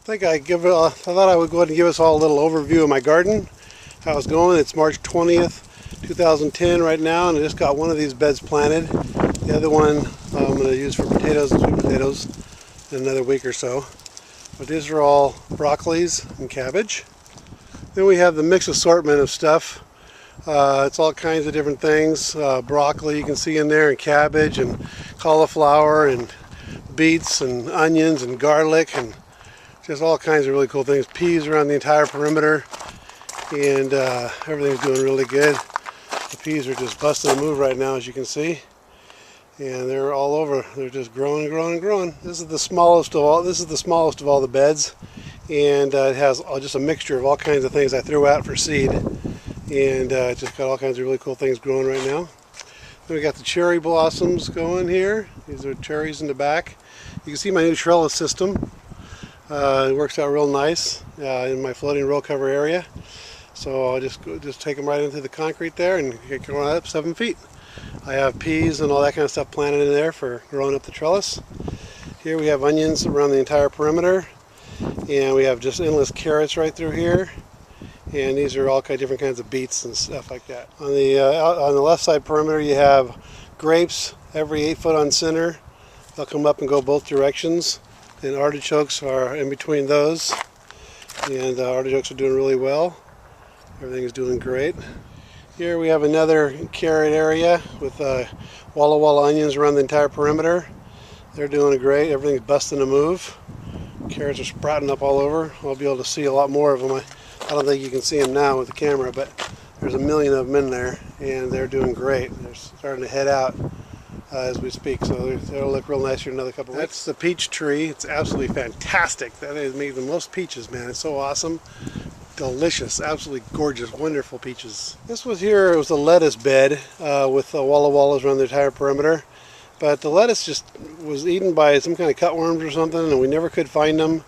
I thought I would go ahead and give us all a little overview of my garden, how it's going. It's March 20th, 2010 right now, and I just got one of these beds planted. The other one I'm going to use for potatoes and sweet potatoes in another week or so. But these are all broccolis and cabbage. Then we have the mixed assortment of stuff. It's all kinds of different things. Broccoli you can see in there, and cabbage and cauliflower and beets and onions and garlic and just all kinds of really cool things. Peas around the entire perimeter, and everything's doing really good. The peas are just busting a move right now, as you can see, and they're all over. They're just growing and growing and growing. This is the smallest of all. This is the smallest of all the beds, and it has just a mixture of all kinds of things I threw out for seed, and just got all kinds of really cool things growing right now. Then we got the cherry blossoms going here. These are cherries in the back. You can see my new trellis system. It works out real nice in my floating row cover area. So I'll just take them right into the concrete there and get going up 7 feet. I have peas and all that kind of stuff planted in there for growing up the trellis. Here we have onions around the entire perimeter, and we have just endless carrots right through here. And these are all different kinds of beets and stuff like that. On the left side perimeter you have grapes every 8 foot on center. They'll come up and go both directions. And artichokes are in between those, and artichokes are doing really well. Everything is doing great. Here we have another carrot area with walla onions around the entire perimeter. They're doing great. Everything's busting a move. Carrots are sprouting up all over. I'll be able to see a lot more of them. I don't think you can see them now with the camera, but there's a million of them in there, and they're doing great. They're starting to head out as we speak, so they'll look real nice here in another couple of weeks. That's the peach tree. It's absolutely fantastic. That is making the most peaches, man. It's so awesome. Delicious, absolutely gorgeous, wonderful peaches. This was here, it was a lettuce bed with wallas around the entire perimeter. But the lettuce just was eaten by some kind of cutworms or something, and we never could find them.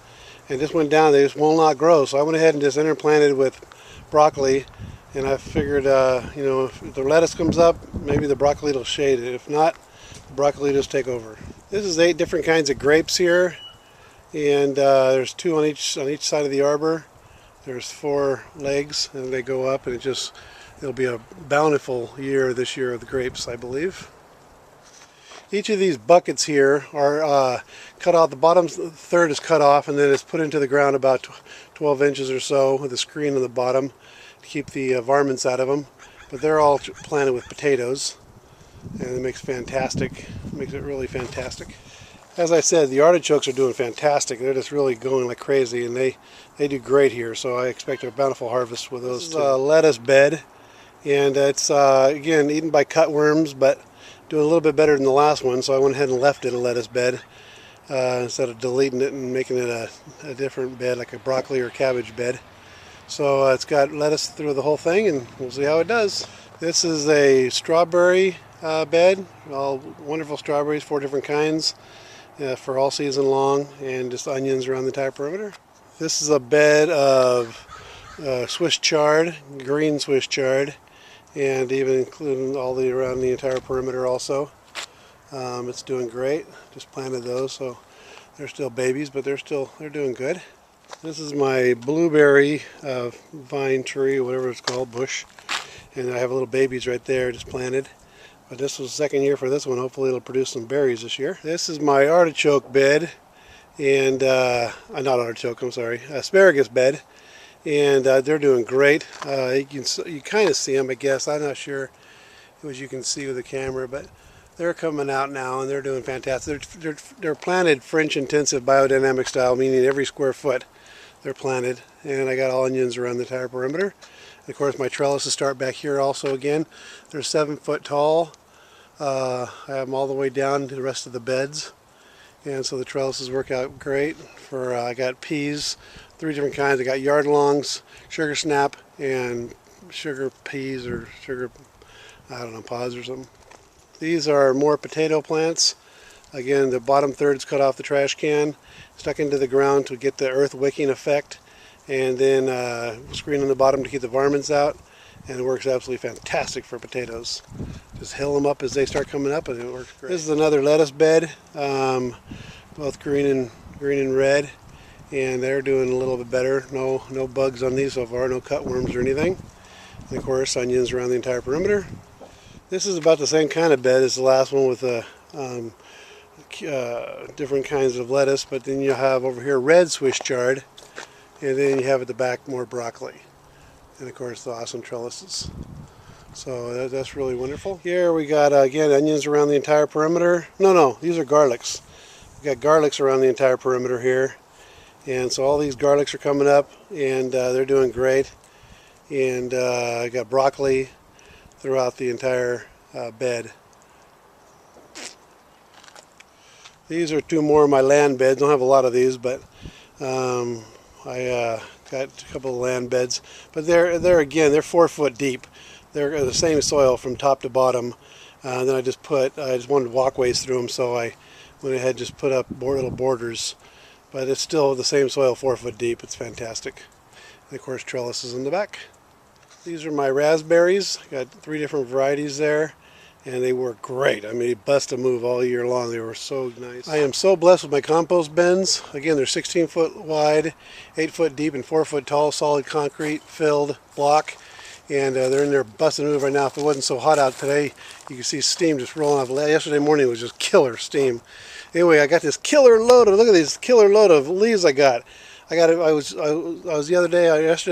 And just went down, they just will not grow. So I went ahead and just interplanted with broccoli. And I figured, you know, if the lettuce comes up, maybe the broccoli will shade it. If not, the broccoli just take over. This is 8 different kinds of grapes here, and there's 2 on each side of the arbor. There's 4 legs, and they go up, and it'll be a bountiful year this year of the grapes, I believe. Each of these buckets here are cut off. The bottom third is cut off, and then it's put into the ground about 12 inches or so with a screen on the bottom to keep the varmints out of them. But they're all planted with potatoes, and it makes it really fantastic. As I said, the artichokes are doing fantastic. They're just really going like crazy, and they do great here, so I expect a bountiful harvest with those. This is a lettuce bed, and it's again eaten by cutworms, but doing a little bit better than the last one, so I went ahead and left it a lettuce bed instead of deleting it and making it a different bed, like a broccoli or cabbage bed. So it's got lettuce through the whole thing, and we'll see how it does. This is a strawberry bed, all wonderful strawberries, 4 different kinds for all season long, and just onions around the entire perimeter. This is a bed of Swiss chard, green Swiss chard, and even including all around the entire perimeter also. It's doing great. Just planted those, so they're still babies, but they're doing good. This is my blueberry vine tree, whatever it's called, bush, and I have little babies right there just planted. But this was the 2nd year for this one. Hopefully it'll produce some berries this year. This is my artichoke bed, and not artichoke, I'm sorry, asparagus bed, and they're doing great. You kind of see them, I guess. I'm not sure as you can see with the camera, but they're coming out now, and they're doing fantastic. They're planted French intensive biodynamic style, meaning every square foot they're planted, and I got all onions around the entire perimeter. And of course my trellises start back here also again. They're 7 foot tall. I have them all the way down to the rest of the beds, and so the trellises work out great. I got peas, 3 different kinds. I got yard longs, sugar snap, and sugar peas, or sugar, I don't know, pods or something. These are more potato plants. Again, the bottom third is cut off the trash can, stuck into the ground to get the earth wicking effect, and then screen on the bottom to keep the varmints out, and it works absolutely fantastic for potatoes. Just hill them up as they start coming up, and it works great. This is another lettuce bed, both green and red, and they're doing a little bit better. No bugs on these so far, no cutworms or anything. And of course, onions around the entire perimeter. This is about the same kind of bed as the last one with different kinds of lettuce, but then you have over here red Swiss chard, and then you have at the back more broccoli, and of course the awesome trellises. So that's really wonderful. Here we got again onions around the entire perimeter. No, these are garlics. We got garlics around the entire perimeter here, and so all these garlics are coming up, and they're doing great. And I got broccoli throughout the entire bed. These are two more of my land beds. Don't have a lot of these, but I got a couple of land beds. But they're 4 foot deep. They're the same soil from top to bottom. Then I just wanted walkways through them, so I went ahead and just put up little borders. But it's still the same soil, 4 foot deep. It's fantastic. And of course, trellises in the back. These are my raspberries. I got 3 different varieties there, and they work great. I mean, bust a move all year long. They were so nice. I am so blessed with my compost bins. Again, they're 16 foot wide, 8 foot deep, and 4 foot tall, solid concrete filled block. And they're in there busting a move right now. If it wasn't so hot out today, you can see steam just rolling off. Yesterday morning was just killer steam. Anyway, I got this killer load of, look at this killer load of leaves I got. Yesterday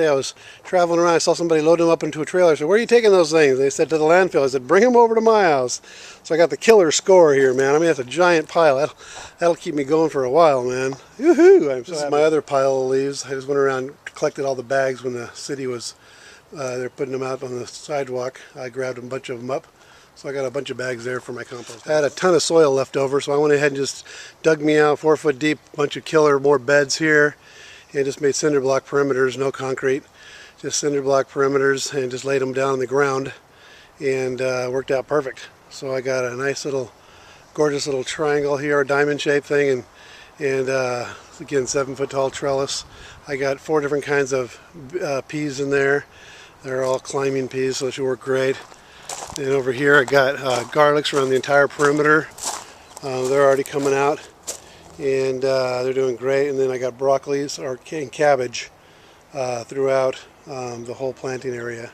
I was traveling around. I saw somebody load them up into a trailer. I said, "Where are you taking those things?" They said, "To the landfill." I said, "Bring them over to my house." So I got the killer score here, man. I mean, that's a giant pile. That'll keep me going for a while, man. Woohoo! This is my other pile of leaves. I just went around, collected all the bags when the city was, they're putting them out on the sidewalk. I grabbed a bunch of them up. So I got a bunch of bags there for my compost. I had a ton of soil left over, so I went ahead and just dug me out 4 foot deep, bunch of more beds here. And just made cinder block perimeters, no concrete, just cinder block perimeters, and just laid them down on the ground, and worked out perfect. So I got a nice little, gorgeous little triangle here, a diamond shaped thing, and again 7 foot tall trellis. I got 4 different kinds of peas in there. They're all climbing peas, so it should work great. And over here I got garlics around the entire perimeter. They're already coming out. And they're doing great. And then I got broccolis and cabbage throughout the whole planting area.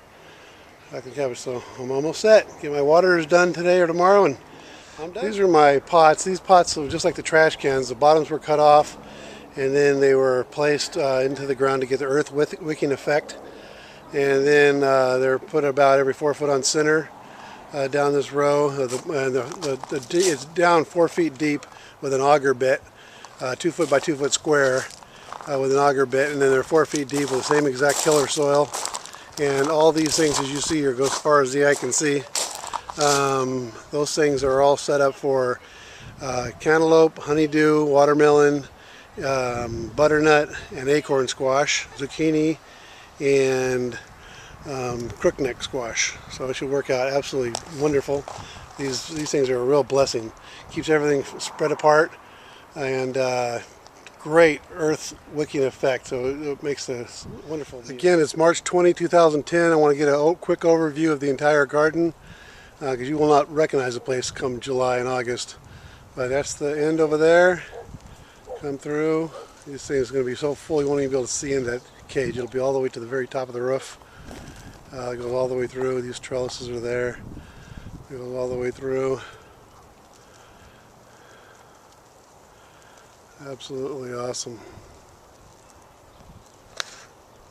Cabbage, so I'm almost set. Get my waters done today or tomorrow, and I'm done. These are my pots. These pots are just like the trash cans. The bottoms were cut off, and then they were placed into the ground to get the earth wicking effect. And then they're put about every 4 foot on center down this row. It's down 4 feet deep with an auger bit. 2 foot by 2 foot square with an auger bit, and then they're 4 feet deep with the same exact killer soil. And all these things, as you see here, go as far as the eye can see. Those things are all set up for cantaloupe, honeydew, watermelon, butternut, and acorn squash, zucchini, and crookneck squash. So it should work out absolutely wonderful. These things are a real blessing. Keeps everything spread apart, and great earth wicking effect, so it makes this wonderful. Again, it's March 20, 2010. I want to get a quick overview of the entire garden, because you will not recognize the place come July and August. But that's the end over there. Come through. This thing is going to be so full you won't even be able to see in that cage. It'll be all the way to the very top of the roof. It goes all the way through. These trellises are there. It goes all the way through. Absolutely awesome.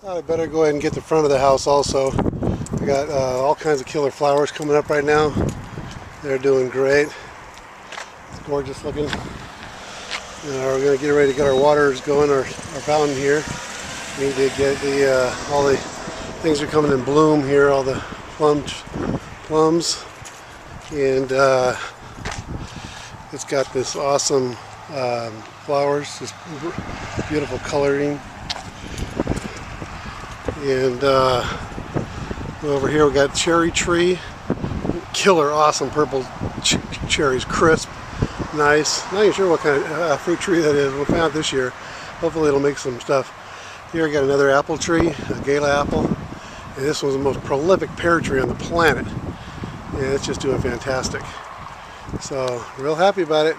I better go ahead and get the front of the house also. I got all kinds of killer flowers coming up right now. They're doing great. It's gorgeous looking. We're going to get ready to get our waters going, our fountain here. We need to get all the things are coming in bloom here, all the plums. And it's got this awesome flowers, just beautiful coloring. And over here we got cherry tree, killer awesome purple cherries, crisp, nice. Not even sure what kind of fruit tree that is. We'll find out this year. Hopefully it'll make some stuff. Here we got another apple tree, a gala apple, and this one's the most prolific pear tree on the planet. And it's just doing fantastic. So real happy about it.